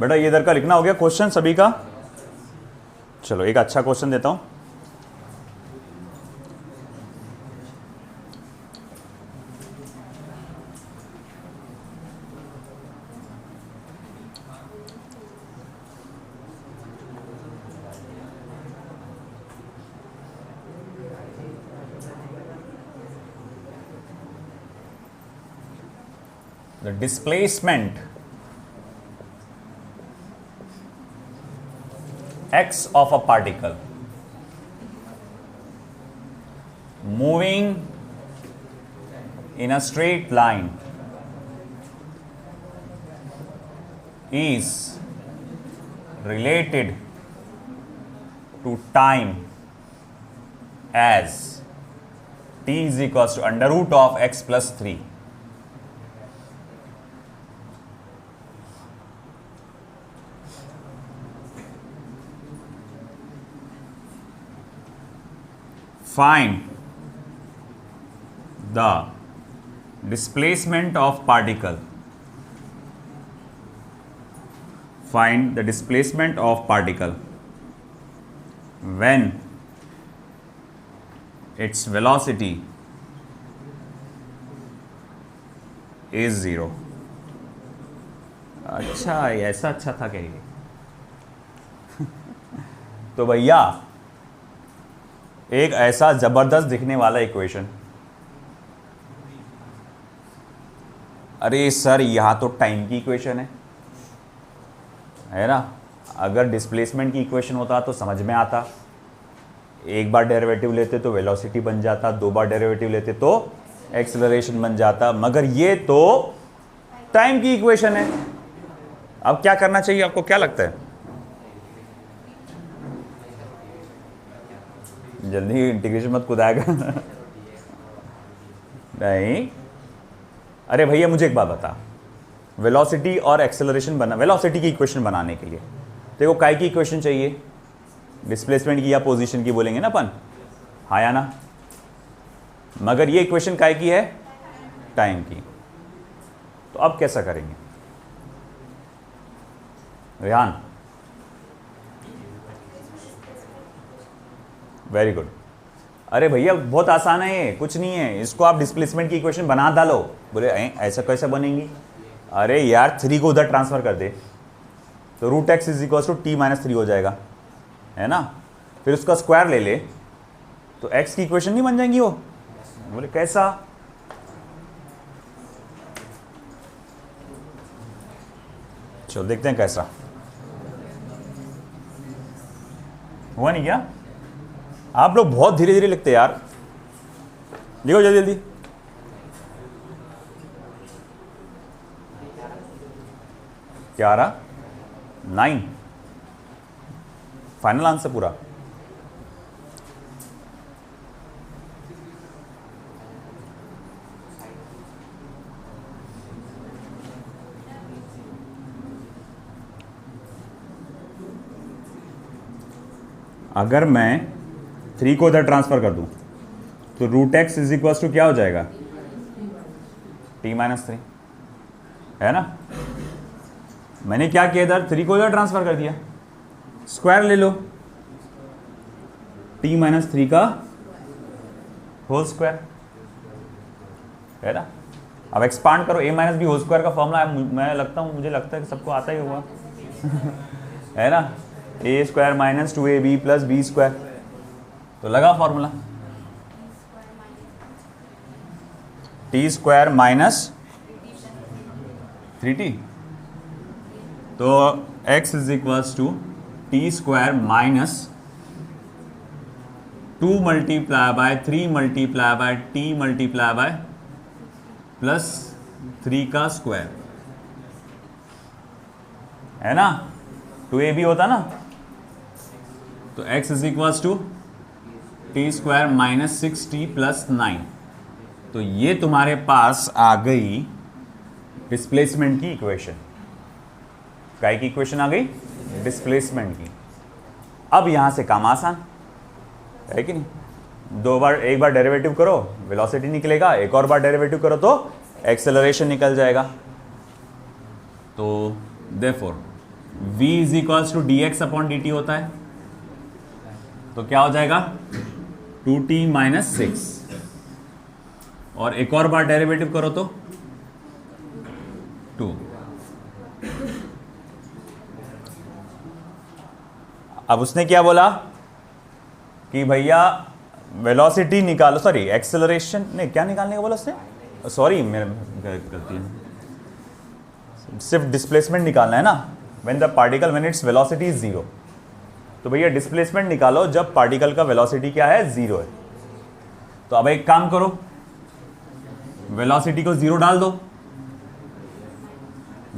बेटा ये इधर का लिखना हो गया क्वेश्चन सभी का। चलो एक अच्छा क्वेश्चन देता हूं। The displacement x of a particle moving in a straight line is related to time as t is equals to under root of x plus 3. Find the displacement of particle, find the displacement of particle when its velocity is 0। अच्छा, ऐसा अच्छा था क्या ये? तो भैया एक ऐसा जबरदस्त दिखने वाला इक्वेशन, अरे सर यहां तो टाइम की इक्वेशन है ना। अगर डिस्प्लेसमेंट की इक्वेशन होता तो समझ में आता, एक बार डेरिवेटिव लेते तो वेलोसिटी बन जाता, दो बार डेरिवेटिव लेते तो एक्सेलरेशन बन जाता, मगर ये तो टाइम की इक्वेशन है। अब क्या करना चाहिए आपको, क्या लगता है? जल्दी इंटीग्रेशन मत कुदाएगा। नहीं, अरे भैया मुझे एक बात बता, वेलोसिटी और एक्सेलरेशन बना, वेलोसिटी की इक्वेशन बनाने के लिए देखो काय की इक्वेशन चाहिए, डिस्प्लेसमेंट की या पोजीशन की बोलेंगे ना अपन, हाँ या ना। मगर ये इक्वेशन काय की है? टाइम की। तो अब कैसा करेंगे रेहान? Very good. अरे भैया बहुत आसान है ये, कुछ नहीं है, इसको आप डिस्प्लेसमेंट की इक्वेशन बना डालो। बोले ऐसा कैसे बनेंगी? अरे यार 3 को उधर ट्रांसफर कर दे तो root x is equal to t minus 3 हो जाएगा, है ना। फिर उसका स्क्वायर ले ले तो एक्स की इक्वेशन नहीं बन जाएंगी वो। बोले कैसा? चलो देखते हैं कैसा हुआ। नहीं क्या आप लोग बहुत धीरे धीरे लिखते यार, लिखो जल्दी जल्दी। क्या आ रहा? 9 फाइनल आंसर पूरा। अगर मैं 3 को इधर ट्रांसफर कर दूं तो root x is equal to क्या हो जाएगा? टी माइनस 3, है ना। मैंने क्या किया इधर? 3 को इधर ट्रांसफर कर दिया, स्क्वायर ले लो, टी माइनस 3 का होल स्क्वायर, है ना। अब एक्सपांड करो, ए माइनस बी होल स्क्वायर का फॉर्मूला मुझे लगता है कि सबको आता ही होगा। है ना, A square minus 2ab plus B square, तो लगा formula T square minus 3t, तो x is equals to T square minus 2 multiply by 3 multiply by t multiply by plus 3 का स्क्वायर, है ना। 2ab होता ना, तो x is equals to T square minus 6t plus 9। तो ये तुम्हारे पास आ गई डिस्प्लेसमेंट की इक्वेशन। काय की इक्वेशन आ गई? डिस्प्लेसमेंट की। अब यहां से काम आसान है कि नहीं? एक बार डेरिवेटिव करो वेलोसिटी निकलेगा, एक और बार डेरिवेटिव करो तो एक्सेलरेशन निकल जाएगा। तो therefore v is equals to d x upon d t होता है, तो क्या हो जाएगा? 2t माइनस 6, और एक और बार डेरिवेटिव करो तो 2। अब उसने क्या बोला कि भैया वेलोसिटी निकालो, सॉरी एक्सेलरेशन, नहीं क्या निकालने का बोला उसने, सॉरी मेरा गलती है, सिर्फ डिस्प्लेसमेंट निकालना है ना। When the particle when its velocity is 0, तो भैया डिस्प्लेसमेंट निकालो जब पार्टिकल का वेलोसिटी क्या है? 0 है। तो अब एक काम करो, वेलोसिटी को 0 डाल दो,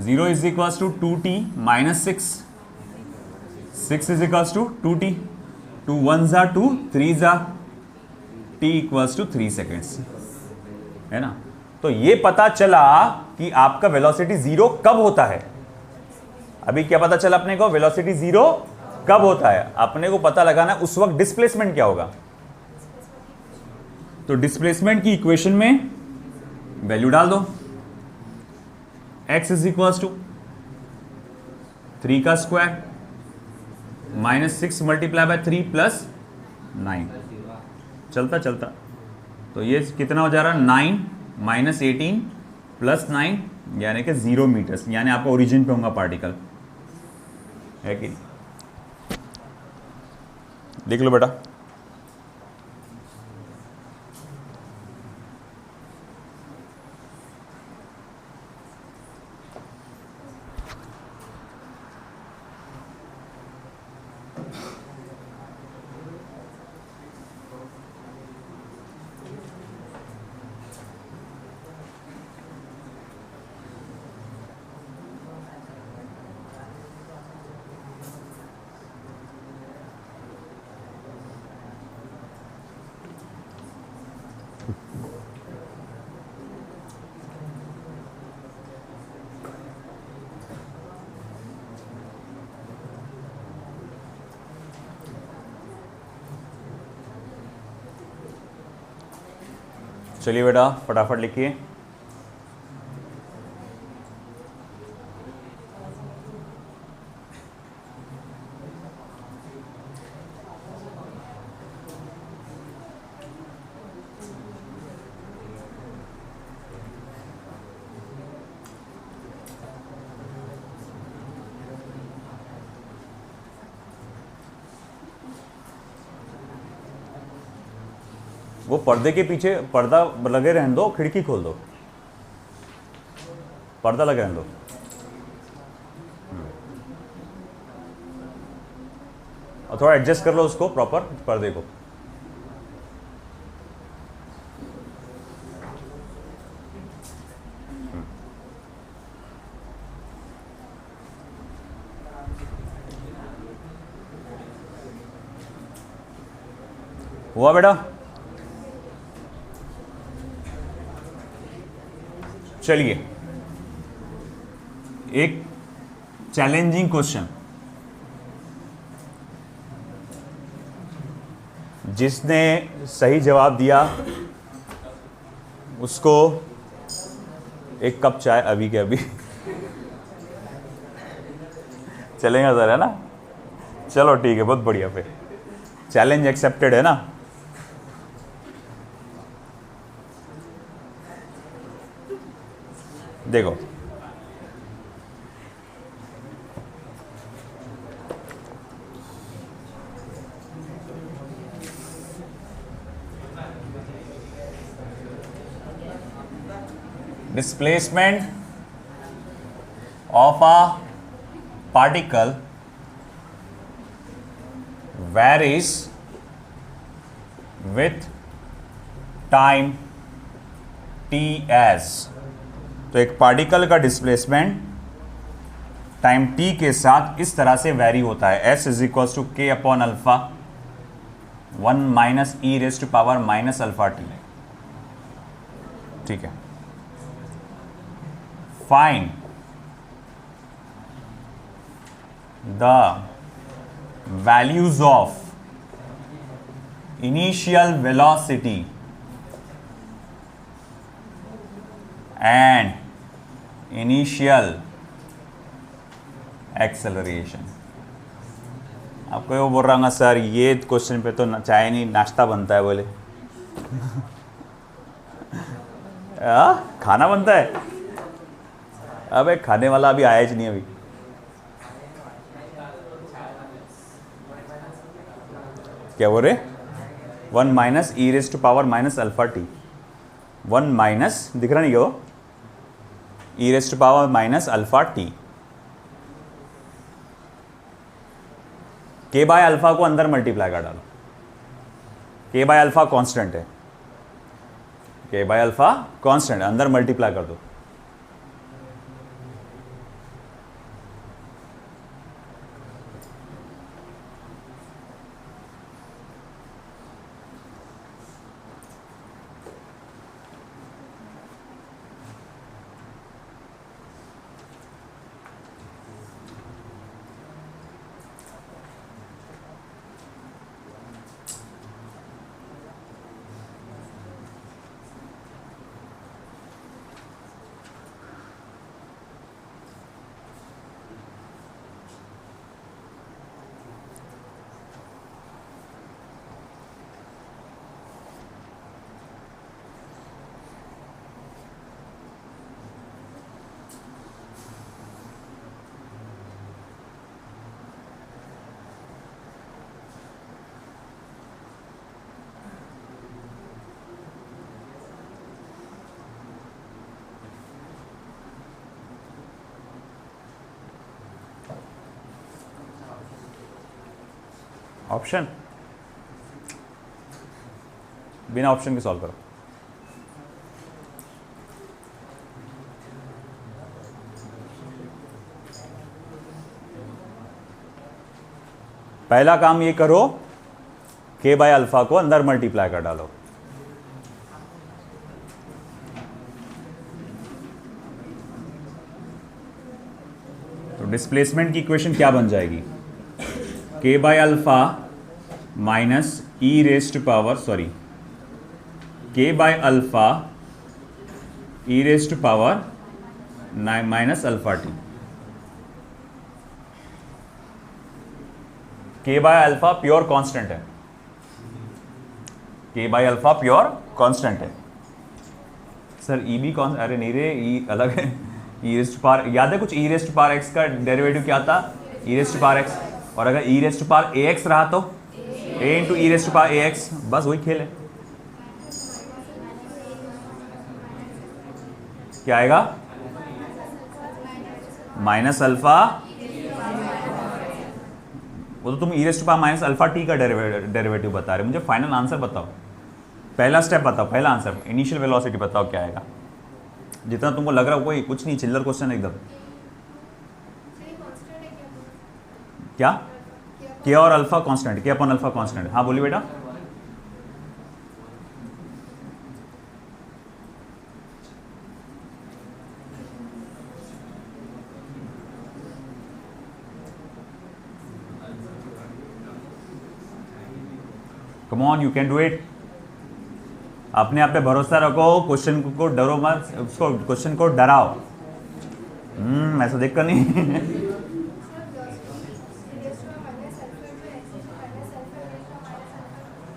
0 is equals to 2t minus 6 is equals to 2t, 2 1 जा 2, 3 जा, t इक्वल्स टू 3 सेकेंड्स, है ना। तो ये पता चला कि आपका वेलोसिटी 0 कब होता है। अभी क्या पता चला अपने को? वेलोसिटी 0 कब होता है। अपने को पता लगाना उस वक्त डिस्प्लेसमेंट क्या होगा। तो डिस्प्लेसमेंट की इक्वेशन में वैल्यू डाल दो, x इज इक्वल्स टू 3 का square minus 6 multiply by 3 plus 9, चलता चलता तो ये कितना हो जा रहा है 9 माइनस 18 प्लस 9 यानी कि 0 मीटर्स, यानी आपका ओरिजिन पे होगा पार्टिकल, है कि लिख लो बेटा। चलिए बेटा फटाफट लिखिए। वो पर्दे के पीछे पर्दा लगे रहने दो, खिड़की खोल दो, पर्दा लगे रहने दो। और थोड़ा एडजस्ट कर लो उसको प्रॉपर पर्दे को। हुआ बेटा? चलिए एक चैलेंजिंग क्वेश्चन, जिसने सही जवाब दिया उसको एक कप चाय अभी के अभी चलेगा सर, है ना? चलो ठीक है, बहुत बढ़िया, फिर चैलेंज एक्सेप्टेड, है ना? देखो displacement of a particle varies with time Ts। तो एक पार्टिकल का डिस्प्लेसमेंट टाइम t के साथ इस तरह से वैरी होता है, s is equal to k upon alpha 1 minus E raise to power minus alpha t. ठीक है, find the values of initial velocity and initial acceleration. आपको वो बोल रहा हूँ सर, ये क्वेश्चन पे तो चाय नहीं नाश्ता बनता है, बोले खाना बनता है? अबे खाने वाला अभी आया ही नहीं अभी। क्या बोल रहे? 1 minus E raise to power minus alpha T, 1 minus दिख रहा नहीं क्या वो, E raise to power minus alpha T. K by alpha को अंदर मल्टीप्लाई कर डालो, के बाय अल्फा कांस्टेंट है, के बाय अल्फा कांस्टेंट, अंदर मल्टीप्लाई कर दो। ऑप्शन, बिना ऑप्शन के सॉल्व करो। पहला काम ये करो, k बाय अल्फा को अंदर मल्टीप्लाई कर डालो। तो डिस्प्लेसमेंट की इक्वेशन क्या बन जाएगी? k by alpha minus E rest power, sorry, k by alpha E rest power minus alpha T. k by alpha pure constant है, k by alpha pure constant है। सर ई भी कौन, अरे नहीं रे, ई अलग है। ई रेस्ट पावर याद है कुछ? ई रेस्ट पावर एक्स का डेरिवेटिव क्या था? ई रेस्ट पावर एक्स। और अगर ई रेस्ट पावर ए एक्स रहा तो ए into E rest power A x, बस वही खेल है। क्या आएगा? माइनस अल्फा, वो तो तुम E rest power minus alpha T का डेरिवेटिव बता रहे, मुझे फाइनल आंसर बताओ। पहला स्टेप बताओ, पहला आंसर, इनिशियल वेलोसिटी बताओ क्या आएगा। जितना तुमको लग रहा है कोई कुछ नहीं, चिल्लर क्वेश्चन एकदम। क्या? के और अल्फा कांस्टेंट, के अपॉन अल्फा कांस्टेंट। हाँ बोलिए बेटा। Come on, you can do it. अपने आप पे भरोसा रखो, क्वेश्चन को डरो मत, उसको क्वेश्चन को डराओ। ऐसा देख कर नहीं।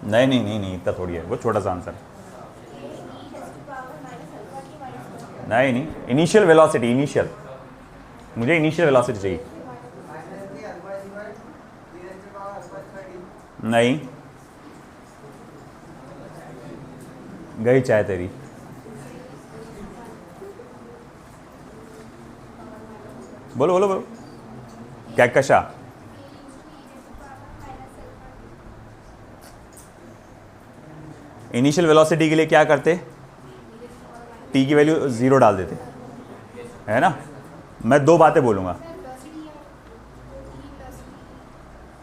नहीं नहीं नहीं नहीं, इतना थोड़ी है, वो छोटा सा आंसर। नहीं नहीं, इनिशियल वेलोसिटी, इनिशियल, मुझे इनिशियल वेलोसिटी चाहिए। नहीं, गई चाय तेरी। बोलो बोलो बोलो, क्या कशा? इनिशियल वेलोसिटी के लिए क्या करते? टी की वैल्यू 0 डाल देते, है ना। मैं दो बातें बोलूंगा।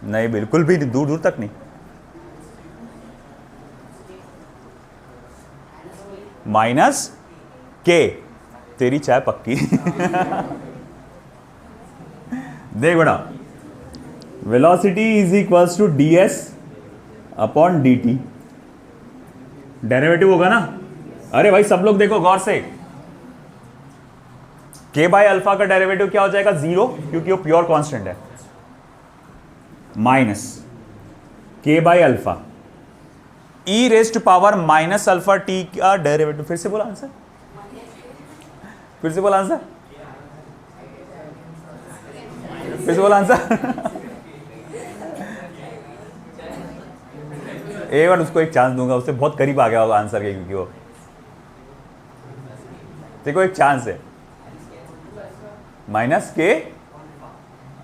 नहीं, बिल्कुल भी दूर दूर तक नहीं। माइनस के, तेरी चाय पक्की। देख बेटा, velocity is equals to d s upon d t. Derivative होगा ना। अरे भाई सब लोग देखो गौर से, के बाय अल्फा का डेरिवेटिव क्या हो जाएगा? 0, क्योंकि वो प्योर कांस्टेंट है। माइनस के by alpha E rest power minus alpha T का डेरिवेटिव। फिर से बोला आंसर, फिर से बोला आंसर, फिर से बोला आंसर। एक बार उसको एक चांस दूंगा, उससे बहुत करीब आ गया होगा आंसर के, क्योंकि वो देखो एक चांस है। माइनस के,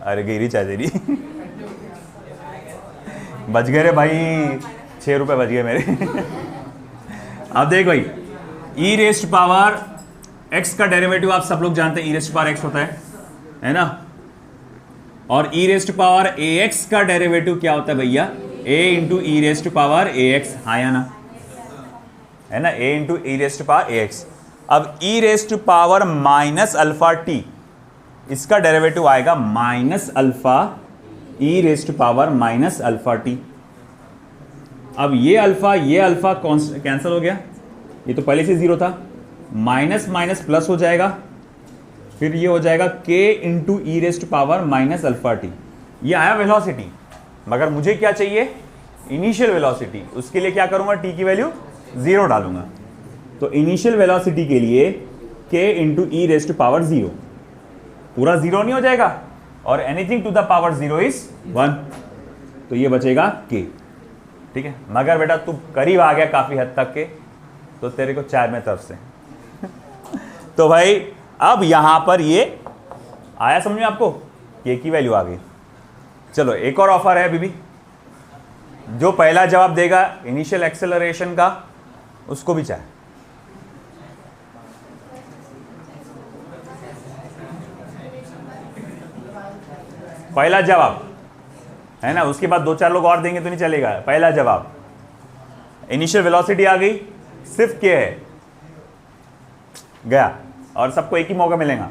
अरे गिरी चाहे तेरी। बच गए रे भाई, 6 रुपए बच गए मेरे। अब देख भाई, ई रेस्ट पावर एक्स का डेरिवेटिव आप सब लोग जानते हैं, ई रेस्ट पावर एक्स होता है ना। और E rest power A X का डेरिवेटिव क्या होता है भैया? A into E rest power A X. हाँ या ना, है ना, A into E rest power A X. अब E rest power minus alpha T, इसका डेरिवेटिव आएगा minus alpha E rest power minus alpha T. अब ये अल्फा कैंसिल हो गया, ये तो पहले से 0 था। माइनस माइनस प्लस हो जाएगा, फिर ये हो जाएगा k इंटू ई rest power minus alpha T. ये आया वेलोसिटी, मगर मुझे क्या चाहिए? Initial velocity. उसके लिए क्या करूंगा? t की वैल्यू 0 डालूंगा। तो इनिशियल वेलोसिटी के लिए k इंटू ई रेस्ट पावर 0, पूरा 0 नहीं हो जाएगा, और anything to the power 0 is 1, तो ये बचेगा k। ठीक है, मगर बेटा तू करीब आ गया काफी हद तक के, तो तेरे को 4 में तरफ से। तो भाई अब यहां पर ये आया समझ में आपको? k की वैल्यू आ गई। चलो एक और ऑफर है बीबी, जो पहला जवाब देगा इनिशियल एक्सेलरेशन का उसको भी चाहे। पहला जवाब है ना, उसके बाद 2-4 लोग और देंगे तो नहीं चलेगा। पहला जवाब इनिशियल वेलोसिटी आ गई, सिर्फ के है गया, और सबको एक ही मौका मिलेगा।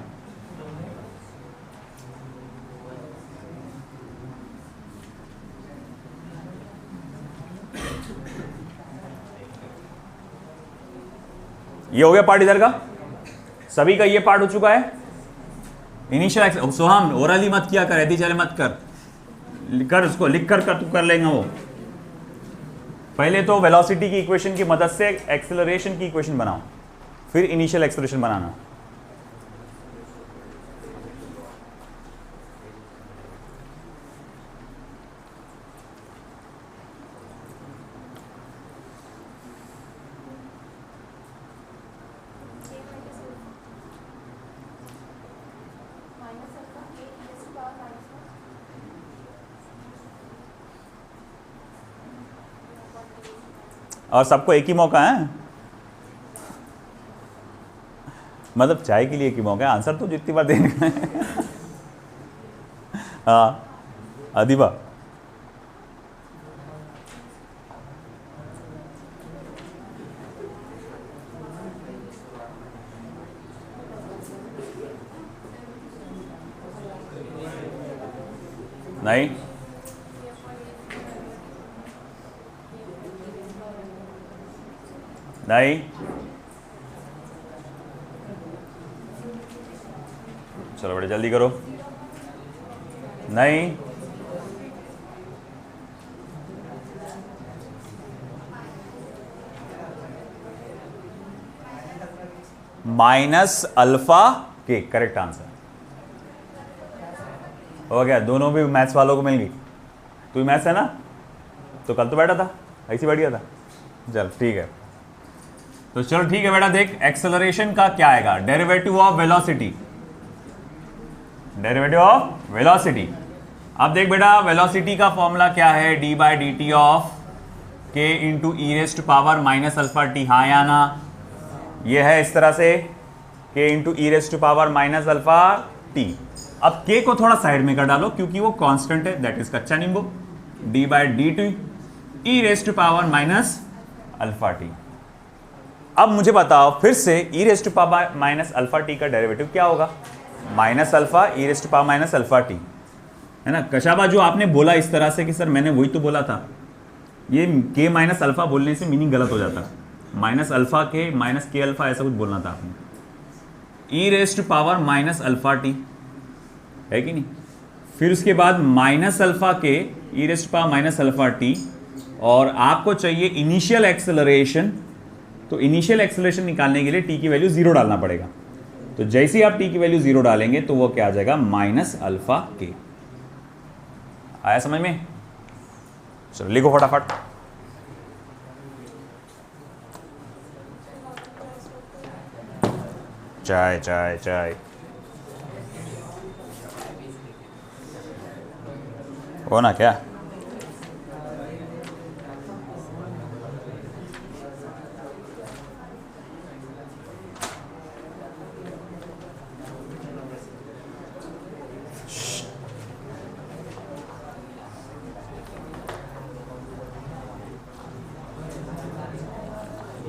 ये हो गया पार्ट इधर का, सभी का ये पार्ट हो चुका है। इनिशियल सोहम ओरली मत किया कर, यदि चले मत कर उसको लिख कर तू कर लेंगे वो। पहले तो वेलोसिटी की इक्वेशन की मदद से एक्सेलरेशन की इक्वेशन बनाओ, फिर इनिशियल एक्सेलरेशन बनाना। और सबको एक ही मौका है, मतलब चाय के लिए एक ही मौका है, आंसर तो जितनी बार देने का है। हाँ अधिबा, नहीं नहीं, चलो बड़े जल्दी करो। नहीं, माइनस अल्फा के, करेक्ट आंसर हो गया। दोनों भी मैथ्स वालों को मिल गई। तू मैथ्स है ना, तो कल तो बैठा था ऐसी बढ़िया था। चल ठीक है, तो चलो ठीक है बेटा, देख एक्सेलरेशन का क्या आएगा, derivative of velocity, derivative of velocity. अब देख बेटा वेलोसिटी का फॉर्मूला क्या है, D by D T of K into E raised to power minus alpha T, हाँ या ना, ये है इस तरह से K into E raised to power minus alpha T. अब के को थोड़ा साइड में कर डालो क्योंकि वो कांस्टेंट है, दैट इज कच्चा नींबू, D by D T E raised to power minus alpha T. अब मुझे बताओ फिर से E raised to power minus alpha T का डेरिवेटिव क्या होगा, minus alpha E raised to power minus alpha T, है ना। कशाबा जो आपने बोला इस तरह से कि सर मैंने वही तो बोला था, ये के माइनस अल्फा बोलने से मीनिंग गलत हो जाता, minus alpha K minus K alpha ऐसा कुछ बोलना था आपने। E raised to power minus alpha T है कि नहीं, फिर उसके बाद minus alpha K E raised to power minus alpha T, और आपको चाहिए इनिशियल एक्सेलरेशन, तो इनिशियल एक्सेलरेशन निकालने के लिए टी की वैल्यू 0 डालना पड़ेगा। तो जैसे ही आप टी की वैल्यू 0 डालेंगे तो वो क्या आ जाएगा, माइनस अल्फा के। आया समझ में? चलो लिखो फटाफट। चाय चाय चाय हो ना क्या,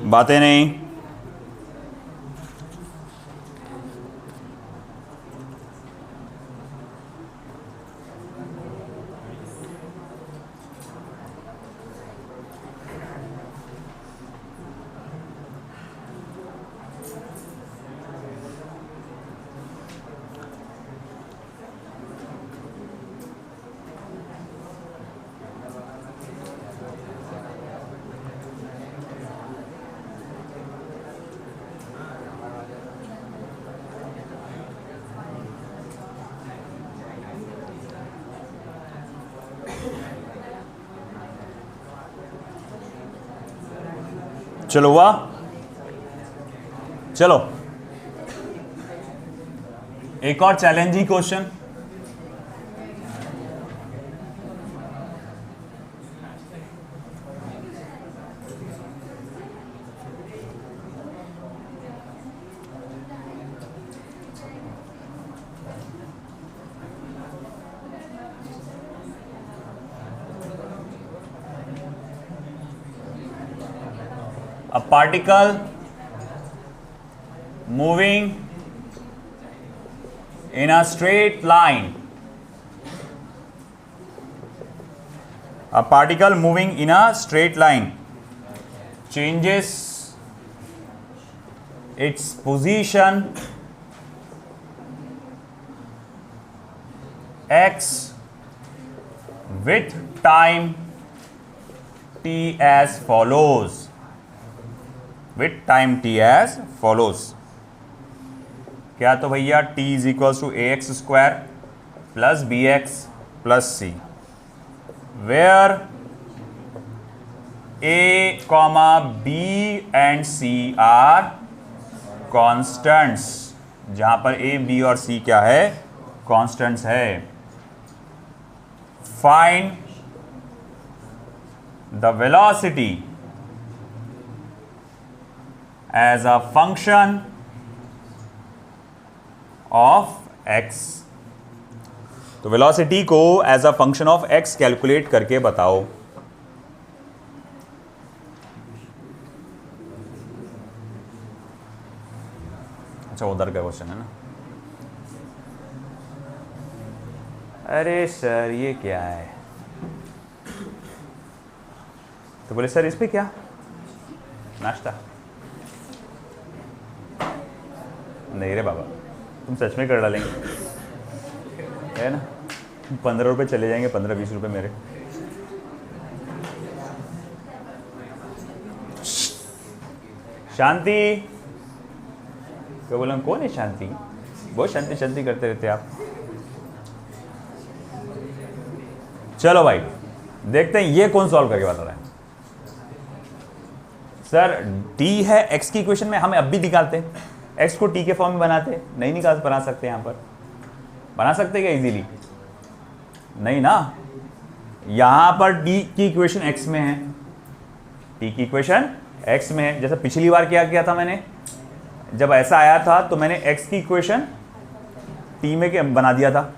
बातें नहीं। चलो हुआ, चलो एक और challenging question. a particle moving in a straight line, a particle moving in a straight line changes its position x with time t as follows, with time t as follows. क्या तो भैया t is equals to a x square plus b x plus c, where a comma b and c are constants, जहां पर a b और c क्या है, constants है. Find the velocity as a function of x. तो velocity को as a function of x calculate करके बताओ. अच्छा उधर का क्वेश्चन है ना. अरे सर ये क्या है, तो बोले सर इस पे क्या नाश्ता. नहीं रे बाबा, तुम सच में कर डालेंगे है ना. 15 रुपये चले जाएंगे, 15-20 रुपये मेरे. शांति क्या बोला, कौन है शांति, बहुत शांति शांति करते रहते आप. चलो भाई देखते हैं ये कौन सॉल्व करके बता रहा है. सर t है x की इक्वेशन में, हम अब भी निकालते हैं. x को t के फॉर्म में बनाते, नहीं बना सकते. यहां पर बना सकते क्या इजीली, नहीं ना. यहां पर t की इक्वेशन x में है, t की इक्वेशन x में है. जैसे पिछली बार क्या किया था मैंने, जब ऐसा आया था तो मैंने x की इक्वेशन t में बना दिया था.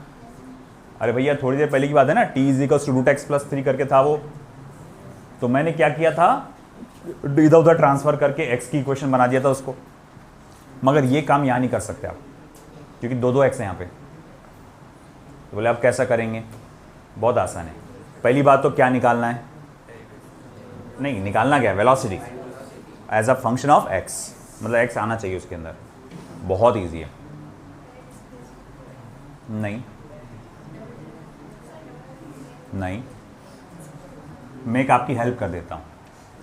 अरे भैया थोड़ी देर पहले की बात है ना, t is equals to root x plus 3 करके था वो. तो मैंने क्या किया था, इधर उधर ट्रांसफर करके x की इक्वेशन बना दिया था उसको. मगर ये काम यहाँ नहीं कर सकते आप, क्योंकि दो x है यहाँ पे. तो बोले आप कैसा करेंगे, बहुत आसान है. पहली बात तो क्या निकालना है, नहीं निकालना क्या है, velocity as a function of x, मतलब x आना चाहिए उसके अंदर. बहुत ईजी है. नहीं मैं एक आपकी हेल्प कर देता हूँ.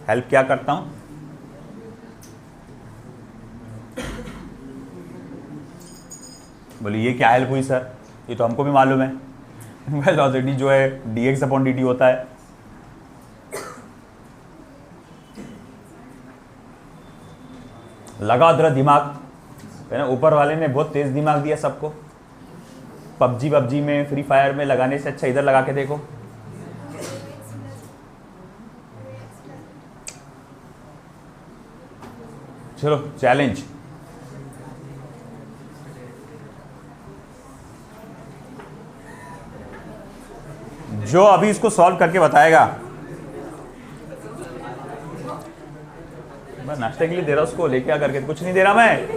हेल्प क्या करता हूँ, बोले ये क्या हेल्प हुई सर, ये तो हमको भी मालूम है. वेलोसिटी जो है dx अपॉन dt होता है. लगा तेरा दिमाग है ना, ऊपर वाले ने बहुत तेज दिमाग दिया सबको. पबजी में, फ्री फायर में लगाने से अच्छा इधर लगा के देखो. चलो चैलेंज. जो अभी इसको सॉल्व करके बताएगा, मैं नाश्ते के लिए दे रहा हूं उसको, लेके आ करके, कुछ नहीं दे रहा मैं.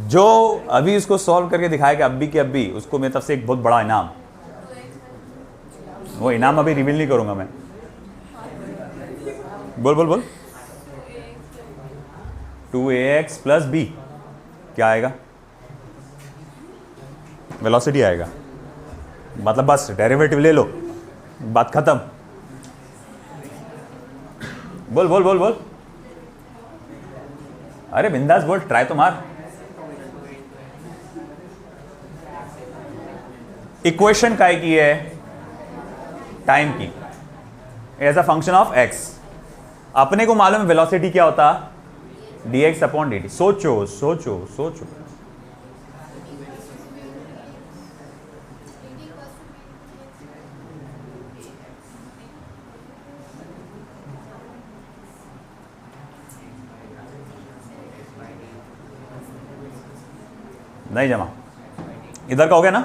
जो अभी इसको सॉल्व करके दिखाएगा अभी के अभी, उसको मेरी तरफ से एक बहुत बड़ा इनाम. वो इनाम अभी रिवील नहीं करूंगा मैं. बोल बोल बोल. 2ax प्लस b क्या आएगा, वेलोसिटी आएगा. मतलब बस डेरिवेटिव ले लो, बात खत्म. बोल बोल बोल बोल. अरे बिंदास बोल, ट्राई तो मार. इक्वेशन काय की है, टाइम की, as a function of x. अपने को मालूम है वेलोसिटी क्या होता, dx अपॉन dt. सोचो सोचो सोचो. नहीं जमा, इधर का हो गया ना,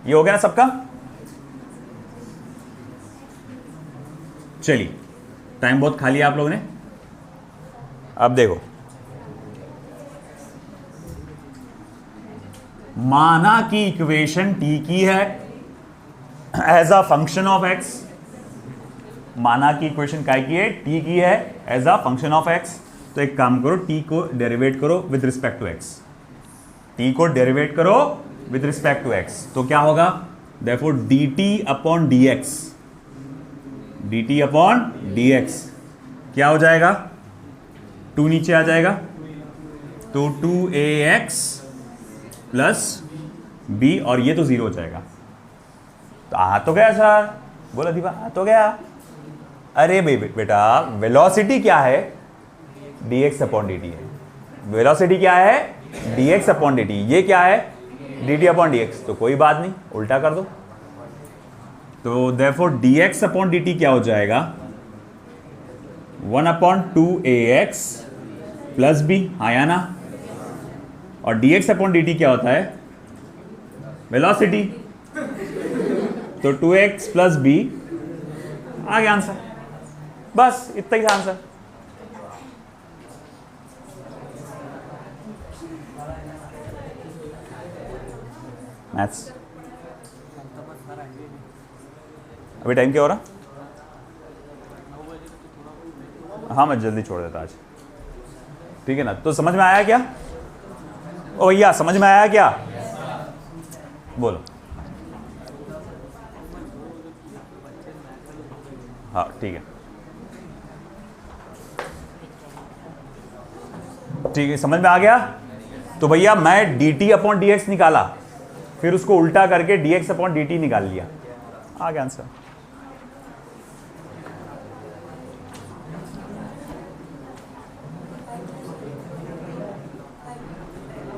ये हो गया ना सबका. चलिए टाइम बहुत खा लिया आप लोगों ने। अब देखो, माना कि इक्वेशन टी की है as a function of x, माना कि इक्वेशन काय की है, टी की है as a function of x. तो एक काम करो, टी को डेरिवेट करो with respect to x, t को डेरिवेट करो विद रिस्पेक्ट टू एक्स। तो क्या होगा, देयरफॉर dt अपॉन dx, dt अपॉन dx क्या हो जाएगा, 2 नीचे आ जाएगा, तो 2ax प्लस b, और ये तो 0 हो जाएगा। तो आ तो गया सर, बोला दीपा आ तो गया। अरे बेटा वेलोसिटी क्या है, dx अपॉन dt है। वेलोसिटी क्या है, dx अपॉन dt। ये क्या है, dt अपॉन dx। तो कोई बात नहीं, उल्टा कर दो। तो देयरफॉर dx अपॉन dt क्या हो जाएगा, 1 अपॉन 2ax प्लस b, आया ना। और dx अपॉन dt क्या होता है, वेलोसिटी। तो 2x प्लस b, आ गया आंसर। बस इतना ही था आंसर। मैथ्स अभी टाइम क्या हो रहा, हाँ मैं जल्दी छोड़ देता आज, ठीक है ना। तो समझ में आया क्या, ओ भैया समझ में आया क्या, बोलो। हाँ ठीक है, ठीक है, समझ में आ गया। तो भैया मैं dt अपॉन dx निकाला, फिर उसको उल्टा करके dx अपॉन dt निकाल लिया, आ गया आंसर।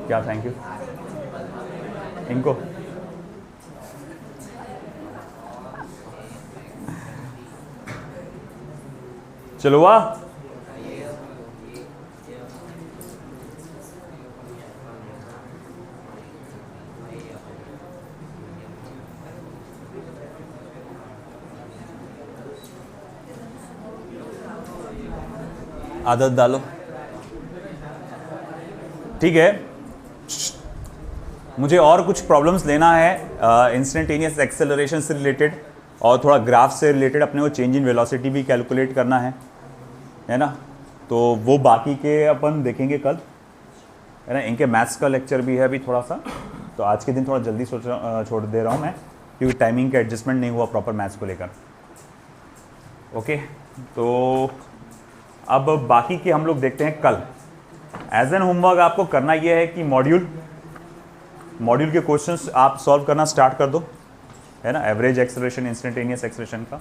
क्या थैंक यू इनको, चलो वाह। आदत डालो, ठीक है। मुझे और कुछ प्रॉब्लम्स लेना है इंस्टेंटेनियस एक्सेलरेशन से रिलेटेड, और थोड़ा ग्राफ से रिलेटेड अपने को चेंज इन वेलोसिटी भी कैलकुलेट करना है ना। तो वो बाकी के अपन देखेंगे कल, है ना। इनके मैथ्स का लेक्चर भी है अभी थोड़ा सा, तो आज के दिन थोड़ा जल्दी छोड़ दे रहा हूँ मैं, क्योंकि टाइमिंग का एडजस्टमेंट नहीं हुआ प्रॉपर मैथ्स को लेकर। ओके, तो अब बाकी के हम लोग देखते हैं कल। एज एन होमवर्क आपको करना यह है कि मॉड्यूल के क्वेश्चंस आप सॉल्व करना स्टार्ट कर दो, है ना। एवरेज एक्सेलरेशन, इंस्टेंटेनियस एक्सेलरेशन का